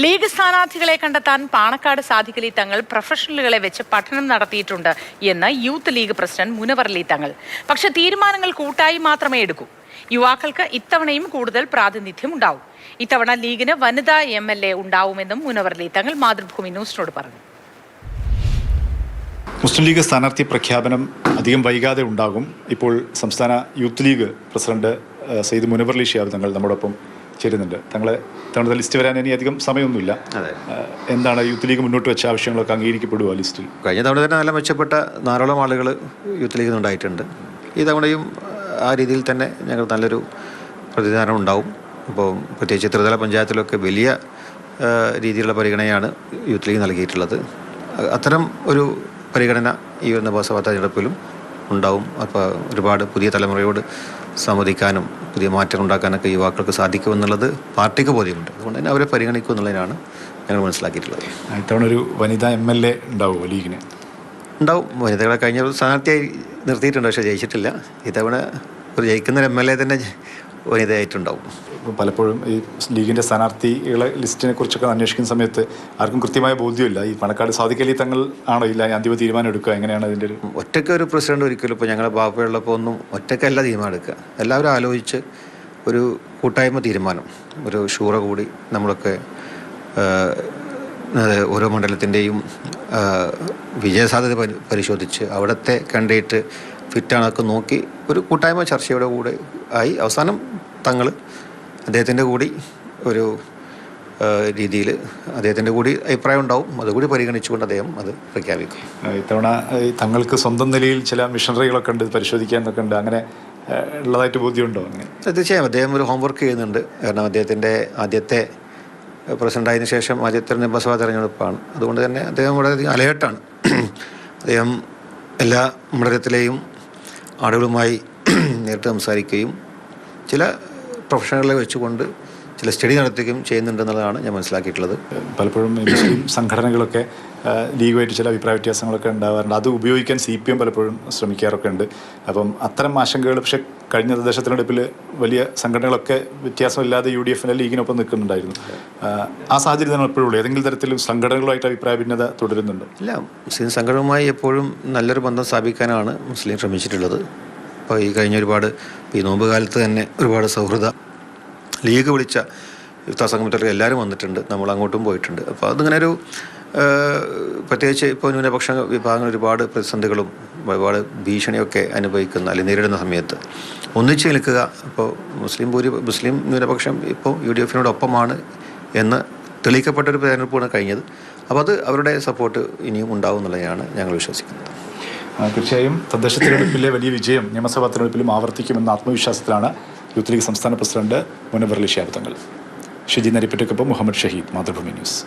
League സ്ഥാനാർത്ഥികളെ കണ്ടെത്താൻ പാണക്കാട് സാദിഖലി തങ്ങൾ പ്രൊഫഷണലുകളെ വെച്ച് പഠനം നടത്തിയിട്ടുണ്ട് എന്ന് യൂത്ത് ലീഗ് പ്രസിഡന്റ് മുനവറലി തങ്ങൾ. പക്ഷെ തീരുമാനങ്ങൾ കൂട്ടായി മാത്രമേ എടുക്കൂ. യുവാക്കൾക്ക് ഇത്തവണയും കൂടുതൽ പ്രാതിനിധ്യം ഉണ്ടാവും. ഇത്തവണ ലീഗിന് വനിതാ MLA ഉണ്ടാവുമെന്നും മുനവറലി തങ്ങൾ മാതൃഭൂമി ന്യൂസിനോട് പറഞ്ഞു. മുസ്ലിം ലീഗ് സ്ഥാനാർത്ഥി പ്രഖ്യാപനം അധികം വൈകാതെ ഉണ്ടാകും. ഇപ്പോൾ സംസ്ഥാന youth league president Sayed Munavvarali Shihab Thangal നമ്മോടൊപ്പം ചേരുന്നുണ്ട്. തങ്ങളുടെ ലിസ്റ്റ് വരാൻ ഇനി അധികം സമയമൊന്നുമില്ല. എന്താണ് യൂത്ത് ലീഗ് മുന്നോട്ട് വെച്ച ആവശ്യങ്ങളൊക്കെ അംഗീകരിക്കപ്പെടുമോ ലിസ്റ്റിൽ? കഴിഞ്ഞ തവണ തന്നെ നല്ല മെച്ചപ്പെട്ട 4ഓളം ആളുകൾ യൂത്ത് ലീഗിൽ നിന്നുണ്ടായിട്ടുണ്ട്. ഈ തവണയും ആ രീതിയിൽ തന്നെ ഞങ്ങൾ നല്ലൊരു പ്രതിനിധാനം ഉണ്ടാവും. ഇപ്പോൾ പ്രത്യേകിച്ച് ത്രിതല പഞ്ചായത്തിലൊക്കെ വലിയ രീതിയിലുള്ള പരിഗണനയാണ് യൂത്ത് ലീഗ് നൽകിയിട്ടുള്ളത്. അത്തരം ഒരു പരിഗണന ഈ വരുന്ന നിയമസഭാ തെരഞ്ഞെടുപ്പിലും ഉണ്ടാവും. അപ്പോൾ ഒരുപാട് പുതിയ തലമുറയോട് സംവദിക്കാനും പുതിയ മാറ്റം ഉണ്ടാക്കാനൊക്കെ യുവാക്കൾക്ക് സാധിക്കുമെന്നുള്ളത് പാർട്ടിക്ക് ബോധ്യമുണ്ട്. അതുകൊണ്ട് തന്നെ അവരെ പരിഗണിക്കും എന്നുള്ളതിനാണ് ഞങ്ങൾ മനസ്സിലാക്കിയിട്ടുള്ളത്. ഇത്തവണ ഒരു വനിതാ MLA ഉണ്ടാവുമോ ലീഗിന്? ഉണ്ടാവും. വനിതകളെ കഴിഞ്ഞ സ്ഥാനാർത്ഥിയായി നിർത്തിയിട്ടുണ്ട്, പക്ഷേ ജയിച്ചിട്ടില്ല. ഇത്തവണ ഒരു ജയിക്കുന്ന MLA തന്നെ വനിതയായിട്ടുണ്ടാവും. പലപ്പോഴും ഈ ലീഗിൻ്റെ സ്ഥാനാർത്ഥികളെ ലിസ്റ്റിനെ കുറിച്ചൊക്കെ അന്വേഷിക്കുന്ന സമയത്ത് ആർക്കും കൃത്യമായ ബോധ്യമില്ല. ഈ പാണക്കാട് സാദിഖലി തങ്ങൾ ആണോ ഇല്ല അന്തിമ തീരുമാനം എടുക്കുക? എങ്ങനെയാണ് അതിൻ്റെ ഒരു ഒറ്റയ്ക്ക് ഒരു പ്രസിഡന്റ് ഒരിക്കലും ഇപ്പോൾ ഞങ്ങളെ ബാപ്പയുള്ളപ്പോൾ ഒന്നും ഒറ്റയ്ക്കല്ല തീരുമാനം എടുക്കുക. എല്ലാവരും ആലോചിച്ച് ഒരു കൂട്ടായ്മ തീരുമാനം, ഒരു ഷൂറ കൂടി നമ്മളൊക്കെ ഓരോ മണ്ഡലത്തിൻ്റെയും വിജയസാധ്യത പരിശോധിച്ച് അവിടുത്തെ കണ്ടിട്ട് ഫിറ്റാണൊക്കെ നോക്കി ഒരു കൂട്ടായ്മ ചർച്ചയുടെ കൂടെ ആയി അവസാനം തങ്ങൾ അദ്ദേഹത്തിൻ്റെ കൂടി ഒരു രീതിയിൽ അദ്ദേഹത്തിൻ്റെ കൂടി അഭിപ്രായം ഉണ്ടാവും. അതുകൂടി പരിഗണിച്ചുകൊണ്ട് അദ്ദേഹം അത് പ്രഖ്യാപിക്കും. ഇത്തവണ തങ്ങൾക്ക് സ്വന്തം നിലയിൽ ചില മിഷനറികളൊക്കെ ഉണ്ട്, പരിശോധിക്കാനൊക്കെ ഉണ്ട്. അങ്ങനെ ഉള്ളതായിട്ട് ബോധ്യമുണ്ടോ? അങ്ങനെ തീർച്ചയായും അദ്ദേഹം ഒരു ഹോംവർക്ക് ചെയ്യുന്നുണ്ട്. കാരണം അദ്ദേഹത്തിൻ്റെ ആദ്യത്തെ പ്രസിഡൻ്റായതിനു ശേഷം ആദ്യത്തെ നിയമസഭാ തെരഞ്ഞെടുപ്പാണ്. അതുകൊണ്ട് തന്നെ അദ്ദേഹം വളരെയധികം അലേർട്ടാണ്. അദ്ദേഹം എല്ലാ മണ്ഡലത്തിലെയും ആളുകളുമായി നേരിട്ട് സംസാരിക്കുകയും ചില പ്രൊഫഷണലുകളെ വെച്ചുകൊണ്ട് ചില സ്റ്റഡി നടത്തുകയും ചെയ്യുന്നുണ്ടെന്നുള്ളതാണ് ഞാൻ മനസ്സിലാക്കിയിട്ടുള്ളത്. പലപ്പോഴും മുസ്ലിം സംഘടനകളൊക്കെ ലീഗുമായിട്ട് ചില അഭിപ്രായ വ്യത്യാസങ്ങളൊക്കെ ഉണ്ടാവാറുണ്ട്. അത് ഉപയോഗിക്കാൻ CPM പലപ്പോഴും ശ്രമിക്കാറൊക്കെ ഉണ്ട്. അപ്പം അത്തരം ആശങ്കകൾ പക്ഷേ കഴിഞ്ഞ തദ്ദേശ തെരഞ്ഞെടുപ്പിൽ വലിയ സംഘടനകളൊക്കെ വ്യത്യാസമില്ലാതെ UDF ലീഗിനൊപ്പം നിൽക്കുന്നുണ്ടായിരുന്നു. ആ സാഹചര്യം തന്നെ എപ്പോഴും ഏതെങ്കിലും തരത്തിലും സംഘടനകളുമായിട്ട് അഭിപ്രായ ഭിന്നത തുടരുന്നുണ്ട്? ഇല്ല, മുസ്ലിം സംഘടനയുമായി എപ്പോഴും നല്ലൊരു ബന്ധം സ്ഥാപിക്കാനാണ് മുസ്ലിം ശ്രമിച്ചിട്ടുള്ളത്. അപ്പോൾ ഈ കഴിഞ്ഞ ഈ നോമ്പ് കാലത്ത് തന്നെ ഒരുപാട് സൗഹൃദ ലീഗ് വിളിച്ച യുവതാ സംഗമത്തിൽ എല്ലാവരും വന്നിട്ടുണ്ട്. നമ്മൾ അങ്ങോട്ടും പോയിട്ടുണ്ട്. അപ്പോൾ അതിങ്ങനെ ഒരു പ്രത്യേകിച്ച് ഇപ്പോൾ ന്യൂനപക്ഷ വിഭാഗങ്ങൾ ഒരുപാട് പ്രതിസന്ധികളും ഒരുപാട് ഭീഷണിയൊക്കെ അനുഭവിക്കുന്ന അല്ലെങ്കിൽ നേരിടുന്ന സമയത്ത് ഒന്നിച്ച് നിൽക്കുക. ഇപ്പോൾ മുസ്ലിം ന്യൂനപക്ഷം ഇപ്പോൾ UDFനോടൊപ്പമാണ് എന്ന് തെളിയിക്കപ്പെട്ടൊരു തെരഞ്ഞെടുപ്പാണ് കഴിഞ്ഞത്. അപ്പോൾ അത് അവരുടെ സപ്പോർട്ട് ഇനിയും ഉണ്ടാവും എന്നുള്ളതാണ് ഞങ്ങൾ വിശ്വസിക്കുന്നത്. തീർച്ചയായും തദ്ദേശ തെരഞ്ഞെടുപ്പിലെ വലിയ വിജയം നിയമസഭാ തെരഞ്ഞെടുപ്പിലും ആവർത്തിക്കുമെന്ന ആത്മവിശ്വാസത്തിലാണ് യൂത്ത് ലീഗ് സംസ്ഥാന പ്രസിഡന്റ് മുനവറലി ശിഹാബ് തങ്ങൾ. ഷിജി നരിപ്പറ്റയ്ക്കൊപ്പം മുഹമ്മദ് ഷഹീദ്, മാതൃഭൂമി ന്യൂസ്.